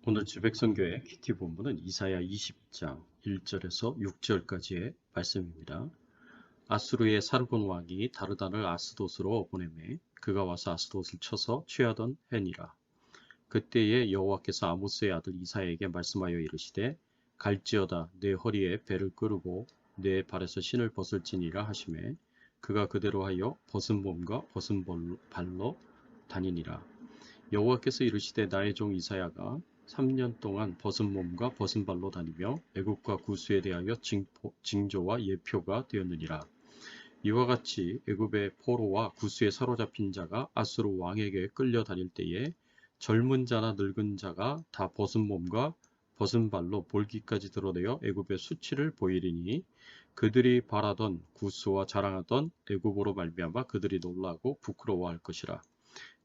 오늘 주백성교회 키티 본문은 이사야 20장 1절에서 6절까지의 말씀입니다. 아수르의 사르곤 왕이 다르단을 아스돗으로 보내매 그가 와서 아스돗을 쳐서 취하던 해니라. 그때에 여호와께서 아모스의 아들 이사야에게 말씀하여 이르시되 갈지어다 내 허리에 배를 끄르고 내 발에서 신을 벗을지니라 하시매 그가 그대로 하여 벗은 몸과 벗은 발로 다니니라. 여호와께서 이르시되 나의 종 이사야가 3년 동안 벗은 몸과 벗은 발로 다니며 애굽과 구스에 대하여 징조와 예표가 되었느니라. 이와 같이 애굽의 포로와 구스에 사로잡힌 자가 아수르 왕에게 끌려다닐 때에 젊은 자나 늙은 자가 다 벗은 몸과 벗은 발로 볼기까지 드러내어 애굽의 수치를 보이리니 그들이 바라던 구스와 자랑하던 애굽으로 말미암아 그들이 놀라고 부끄러워할 것이라.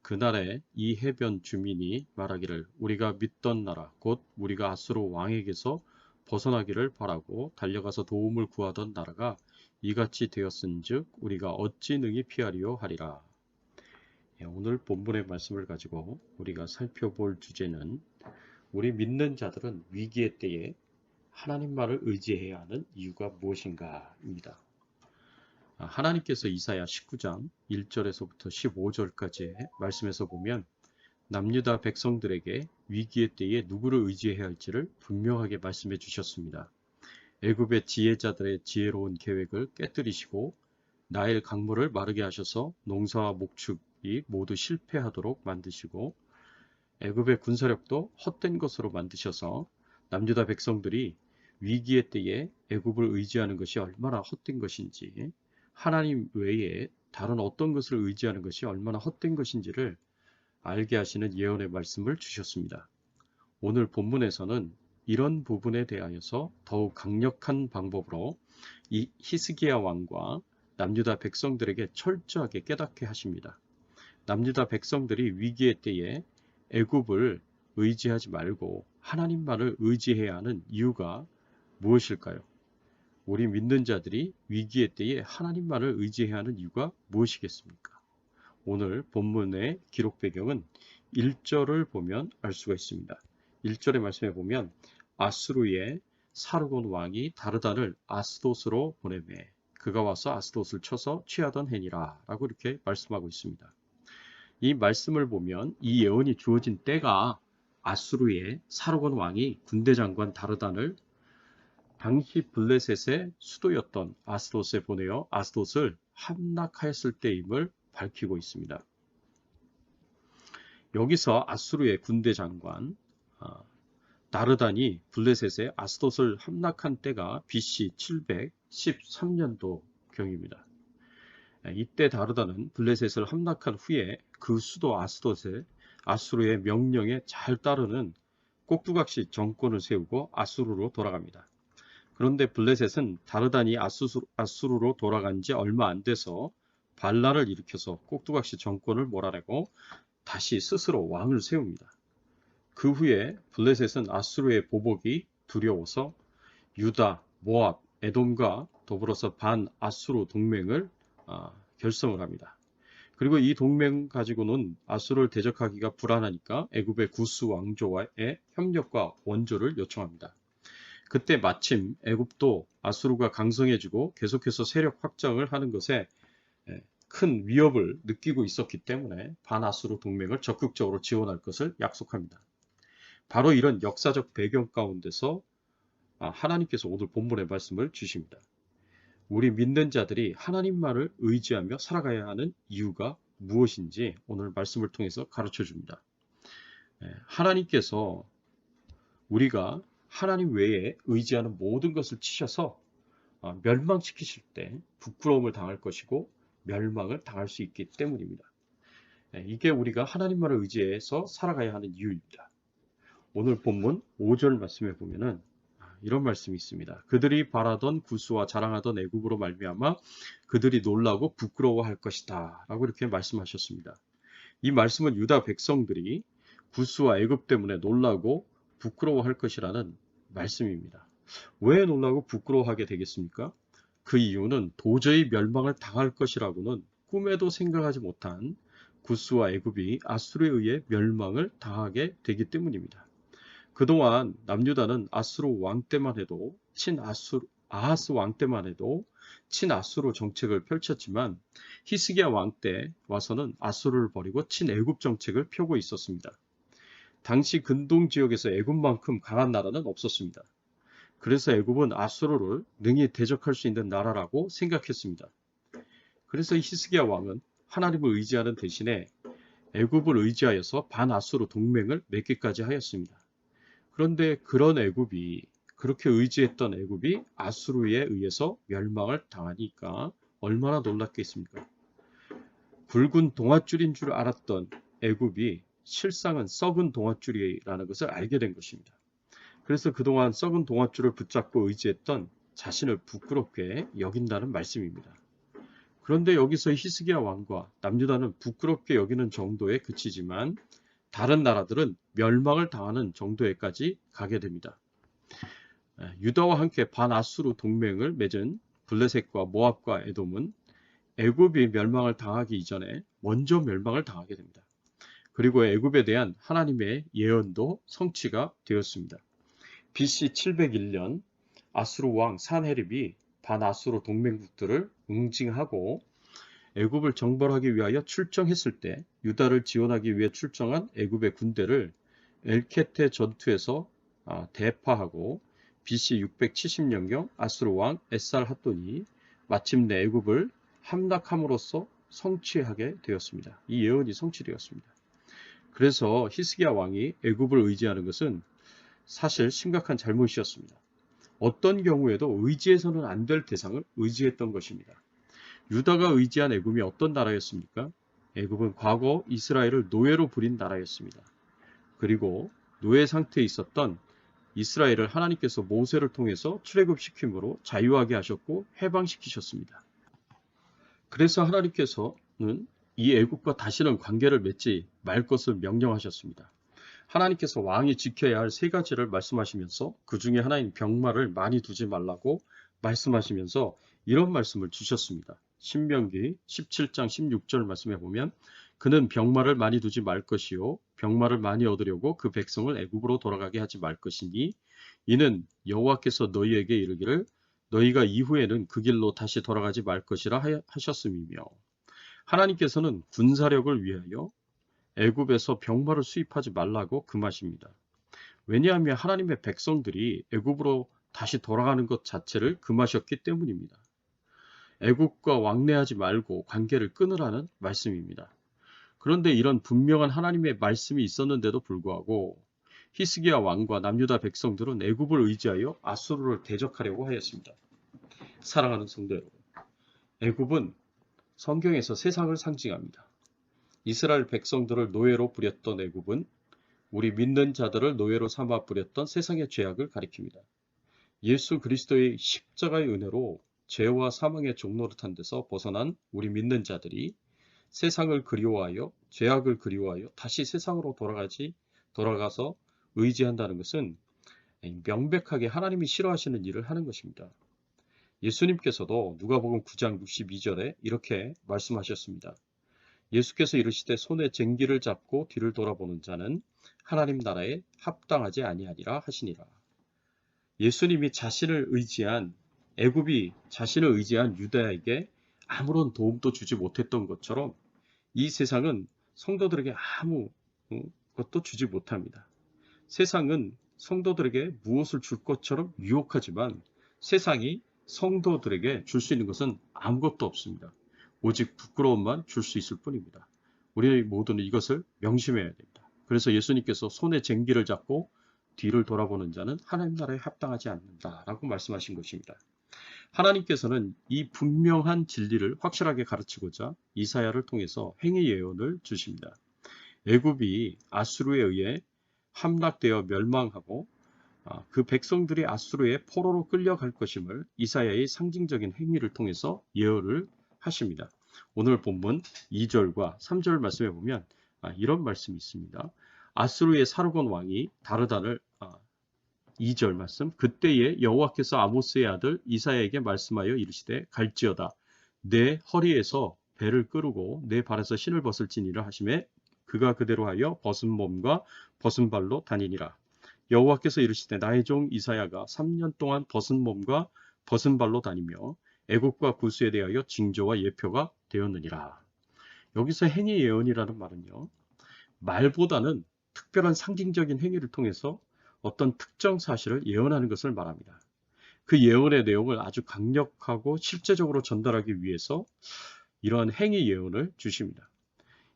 그날에 이 해변 주민이 말하기를 우리가 믿던 나라 곧 우리가 아수르 왕에게서 벗어나기를 바라고 달려가서 도움을 구하던 나라가 이같이 되었은즉 우리가 어찌 능히 피하리요 하리라. 오늘 본문의 말씀을 가지고 우리가 살펴볼 주제는 우리 믿는 자들은 위기의 때에 하나님만을 의지해야 하는 이유가 무엇인가입니다. 하나님께서 이사야 19장 1절에서부터 15절까지의 말씀에서 보면 남유다 백성들에게 위기의 때에 누구를 의지해야 할지를 분명하게 말씀해 주셨습니다. 애굽의 지혜자들의 지혜로운 계획을 깨뜨리시고 나일 강물을 마르게 하셔서 농사와 목축이 모두 실패하도록 만드시고 애굽의 군사력도 헛된 것으로 만드셔서 남유다 백성들이 위기의 때에 애굽을 의지하는 것이 얼마나 헛된 것인지 하나님 외에 다른 어떤 것을 의지하는 것이 얼마나 헛된 것인지를 알게 하시는 예언의 말씀을 주셨습니다. 오늘 본문에서는 이런 부분에 대하여서 더욱 강력한 방법으로 이 히스기야 왕과 남유다 백성들에게 철저하게 깨닫게 하십니다. 남유다 백성들이 위기의 때에 애굽을 의지하지 말고 하나님만을 의지해야 하는 이유가 무엇일까요? 우리 믿는 자들이 위기의 때에 하나님만을 의지해야 하는 이유가 무엇이겠습니까? 오늘 본문의 기록 배경은 1절을 보면 알 수가 있습니다. 1절의 말씀에 보면 아수르의 사르곤 왕이 다르단을 아스돗으로 보내매 그가 와서 아스돗을 쳐서 취하던 해니라 라고 이렇게 말씀하고 있습니다. 이 말씀을 보면 이 예언이 주어진 때가 아수르의 사르곤 왕이 군대 장관 다르단을 당시 블레셋의 수도였던 아스돗에 보내어 아스돗을 함락하였을 때임을 밝히고 있습니다. 여기서 아수르의 군대 장관 다르단이 블레셋의 아스돗을 함락한 때가 BC 713년도 경입니다. 이때 다르단은 블레셋을 함락한 후에 그 수도 아스돗에 아수르의 명령에 잘 따르는 꼭두각시 정권을 세우고 아수르로 돌아갑니다. 그런데 블레셋은 다르단이 아수르로 돌아간 지 얼마 안 돼서 반란을 일으켜서 꼭두각시 정권을 몰아내고 다시 스스로 왕을 세웁니다. 그 후에 블레셋은 아수르의 보복이 두려워서 유다, 모압, 에돔과 더불어서 반아수르 동맹을 결성을 합니다. 그리고 이 동맹 가지고는 아수르를 대적하기가 불안하니까 애굽의 구스 왕조와의 협력과 원조를 요청합니다. 그때 마침 애굽도 아수르가 강성해지고 계속해서 세력 확장을 하는 것에 큰 위협을 느끼고 있었기 때문에 반아수르 동맹을 적극적으로 지원할 것을 약속합니다. 바로 이런 역사적 배경 가운데서 하나님께서 오늘 본문의 말씀을 주십니다. 우리 믿는 자들이 하나님만을 의지하며 살아가야 하는 이유가 무엇인지 오늘 말씀을 통해서 가르쳐 줍니다. 하나님께서 우리가 하나님 외에 의지하는 모든 것을 치셔서 멸망시키실 때 부끄러움을 당할 것이고 멸망을 당할 수 있기 때문입니다. 이게 우리가 하나님만을 의지해서 살아가야 하는 이유입니다. 오늘 본문 5절 말씀에 보면은 이런 말씀이 있습니다. 그들이 바라던 구스와 자랑하던 애굽으로 말미암아 그들이 놀라고 부끄러워할 것이다 라고 이렇게 말씀하셨습니다. 이 말씀은 유다 백성들이 구스와 애굽 때문에 놀라고 부끄러워할 것이라는 말씀입니다. 왜 놀라고 부끄러워하게 되겠습니까? 그 이유는 도저히 멸망을 당할 것이라고는 꿈에도 생각하지 못한 구스와 애굽이 아수르에 의해 멸망을 당하게 되기 때문입니다. 그동안 남유다는 아수르 왕 때만 해도 아하스 왕 때만 해도 친아수르 정책을 펼쳤지만 히스기야 왕 때 와서는 아수르를 버리고 친애굽 정책을 펴고 있었습니다. 당시 근동 지역에서 애굽만큼 강한 나라는 없었습니다. 그래서 애굽은 아수르를 능히 대적할 수 있는 나라라고 생각했습니다. 그래서 히스기야 왕은 하나님을 의지하는 대신에 애굽을 의지하여서 반아수르 동맹을 맺기까지 하였습니다. 그런데 그렇게 의지했던 애굽이 아수르에 의해서 멸망을 당하니까 얼마나 놀랐겠습니까? 굵은 동아줄인 줄 알았던 애굽이 실상은 썩은 동아줄이라는 것을 알게 된 것입니다. 그래서 그동안 썩은 동아줄을 붙잡고 의지했던 자신을 부끄럽게 여긴다는 말씀입니다. 그런데 여기서 히스기야 왕과 남유다는 부끄럽게 여기는 정도에 그치지만 다른 나라들은 멸망을 당하는 정도에까지 가게 됩니다. 유다와 함께 반아수르 동맹을 맺은 블레셋과 모압과 에돔은 애굽이 멸망을 당하기 이전에 먼저 멸망을 당하게 됩니다. 그리고 애굽에 대한 하나님의 예언도 성취가 되었습니다. BC 701년 아수르 왕 산헤립이 반아수르 동맹국들을 응징하고 애굽을 정벌하기 위하여 출정했을 때 유다를 지원하기 위해 출정한 애굽의 군대를 엘케테 전투에서 대파하고 BC 670년경 아수르 왕 에살핫돈이 마침내 애굽을 함락함으로써 성취하게 되었습니다. 이 예언이 성취되었습니다. 그래서 히스기야 왕이 애굽을 의지하는 것은 사실 심각한 잘못이었습니다. 어떤 경우에도 의지해서는 안 될 대상을 의지했던 것입니다. 유다가 의지한 애굽이 어떤 나라였습니까? 애굽은 과거 이스라엘을 노예로 부린 나라였습니다. 그리고 노예 상태에 있었던 이스라엘을 하나님께서 모세를 통해서 출애굽시킴으로 자유하게 하셨고 해방시키셨습니다. 그래서 하나님께서는 이 애굽과 다시는 관계를 맺지 말 것을 명령하셨습니다. 하나님께서 왕이 지켜야 할 세 가지를 말씀하시면서 그 중에 하나인 병마를 많이 두지 말라고 말씀하시면서 이런 말씀을 주셨습니다. 신명기 17장 16절 말씀에 보면 그는 병마를 많이 두지 말 것이요 병마를 많이 얻으려고 그 백성을 애굽으로 돌아가게 하지 말 것이니 이는 여호와께서 너희에게 이르기를 너희가 이후에는 그 길로 다시 돌아가지 말 것이라 하셨음이며 하나님께서는 군사력을 위하여 애굽에서 병마를 수입하지 말라고 금하십니다. 왜냐하면 하나님의 백성들이 애굽으로 다시 돌아가는 것 자체를 금하셨기 때문입니다. 애굽과 왕래하지 말고 관계를 끊으라는 말씀입니다. 그런데 이런 분명한 하나님의 말씀이 있었는데도 불구하고 히스기야 왕과 남유다 백성들은 애굽을 의지하여 아수르를 대적하려고 하였습니다. 사랑하는 성도 여러분, 애굽은 성경에서 세상을 상징합니다. 이스라엘 백성들을 노예로 부렸던 애굽은 우리 믿는 자들을 노예로 삼아 부렸던 세상의 죄악을 가리킵니다. 예수 그리스도의 십자가의 은혜로 죄와 사망의 종노릇한 데서 벗어난 우리 믿는 자들이 세상을 그리워하여 죄악을 그리워하여 다시 세상으로 돌아가서 의지한다는 것은 명백하게 하나님이 싫어하시는 일을 하는 것입니다. 예수님께서도 누가복음 9장 62절에 이렇게 말씀하셨습니다. 예수께서 이르시되 손에 쟁기를 잡고 뒤를 돌아보는 자는 하나님 나라에 합당하지 아니하리라 하시니라. 예수님이 애굽이 자신을 의지한 유다에게 아무런 도움도 주지 못했던 것처럼 이 세상은 성도들에게 아무 것도 주지 못합니다. 세상은 성도들에게 무엇을 줄 것처럼 유혹하지만 세상이 성도들에게 줄 수 있는 것은 아무것도 없습니다. 오직 부끄러움만 줄 수 있을 뿐입니다. 우리 모두는 이것을 명심해야 됩니다. 그래서 예수님께서 손에 쟁기를 잡고 뒤를 돌아보는 자는 하나님 나라에 합당하지 않는다라고 말씀하신 것입니다. 하나님께서는 이 분명한 진리를 확실하게 가르치고자 이사야를 통해서 행위 예언을 주십니다. 애굽이 아수르에 의해 함락되어 멸망하고 그 백성들이 아수르의 포로로 끌려갈 것임을 이사야의 상징적인 행위를 통해서 예언을 하십니다. 오늘 본문 2절과 3절 말씀에 보면 이런 말씀이 있습니다. 아수르의 사르곤 왕이 다르단을 2절 말씀 그때에 여호와께서 아모스의 아들 이사야에게 말씀하여 이르시되 갈지어다 내 허리에서 배를 끄르고 내 발에서 신을 벗을지니라 하시매 그가 그대로 하여 벗은 몸과 벗은 발로 다니니라. 여호와께서 이르시되 나의 종 이사야가 3년 동안 벗은 몸과 벗은 발로 다니며 애국과 구스에 대하여 징조와 예표가 되었느니라. 여기서 행위 예언이라는 말은요, 말보다는 특별한 상징적인 행위를 통해서 어떤 특정 사실을 예언하는 것을 말합니다. 그 예언의 내용을 아주 강력하고 실제적으로 전달하기 위해서 이러한 행위 예언을 주십니다.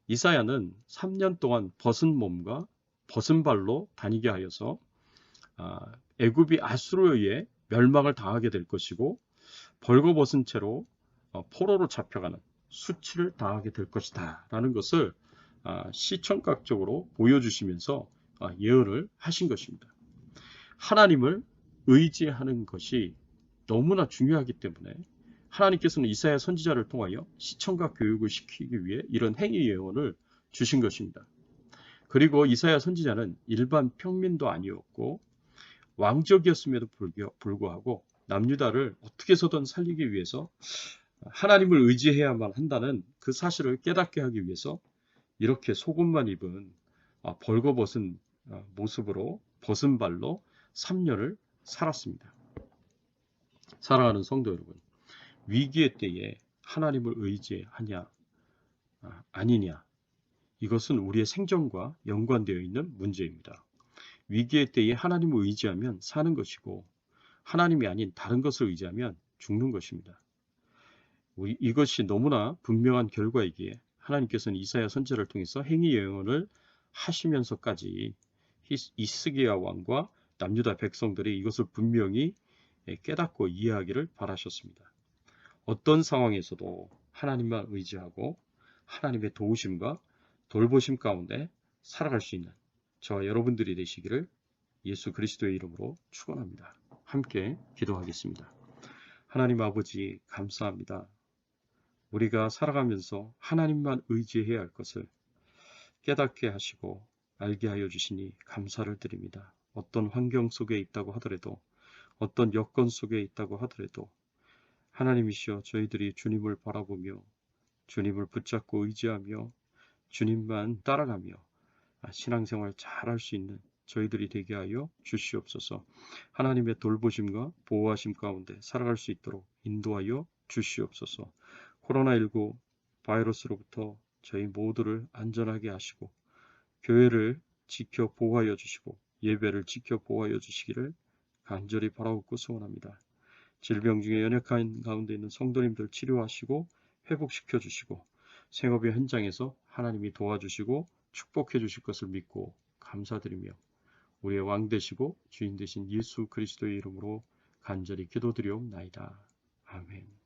이사야는 3년 동안 벗은 몸과 벗은 발로 다니게 하여서 애굽이 아수르에 의해 멸망을 당하게 될 것이고 벌거벗은 채로 포로로 잡혀가는 수치를 당하게 될 것이다 라는 것을 시청각적으로 보여주시면서 예언을 하신 것입니다. 하나님을 의지하는 것이 너무나 중요하기 때문에 하나님께서는 이사야 선지자를 통하여 시청각 교육을 시키기 위해 이런 행위 예언을 주신 것입니다. 그리고 이사야 선지자는 일반 평민도 아니었고 왕족이었음에도 불구하고 남유다를 어떻게 해서든 살리기 위해서 하나님을 의지해야만 한다는 그 사실을 깨닫게 하기 위해서 이렇게 속옷만 입은 벌거벗은 모습으로 벗은 발로 3년을 살았습니다. 사랑하는 성도 여러분, 위기의 때에 하나님을 의지하냐 아니냐, 이것은 우리의 생존과 연관되어 있는 문제입니다. 위기의 때에 하나님을 의지하면 사는 것이고 하나님이 아닌 다른 것을 의지하면 죽는 것입니다. 이것이 너무나 분명한 결과이기에 하나님께서는 이사야 선지자를 통해서 행위 예언을 하시면서까지 히스기야 왕과 남유다 백성들이 이것을 분명히 깨닫고 이해하기를 바라셨습니다. 어떤 상황에서도 하나님만 의지하고 하나님의 도우심과 돌보심 가운데 살아갈 수 있는 저와 여러분들이 되시기를 예수 그리스도의 이름으로 축원합니다. 함께 기도하겠습니다. 하나님 아버지 감사합니다. 우리가 살아가면서 하나님만 의지해야 할 것을 깨닫게 하시고 알게 하여 주시니 감사를 드립니다. 어떤 환경 속에 있다고 하더라도 어떤 여건 속에 있다고 하더라도 하나님이시여 저희들이 주님을 바라보며 주님을 붙잡고 의지하며 주님만 따라가며 신앙생활 잘할 수 있는 저희들이 되게 하여 주시옵소서. 하나님의 돌보심과 보호하심 가운데 살아갈 수 있도록 인도하여 주시옵소서. 코로나19 바이러스로부터 저희 모두를 안전하게 하시고 교회를 지켜 보호하여 주시고 예배를 지켜 보호하여 주시기를 간절히 바라옵고 소원합니다. 질병 중에 연약한 가운데 있는 성도님들 치료하시고 회복시켜 주시고 생업의 현장에서 하나님이 도와주시고 축복해 주실 것을 믿고 감사드리며 우리의 왕 되시고 주인 되신 예수 그리스도의 이름으로 간절히 기도드리옵나이다. 아멘.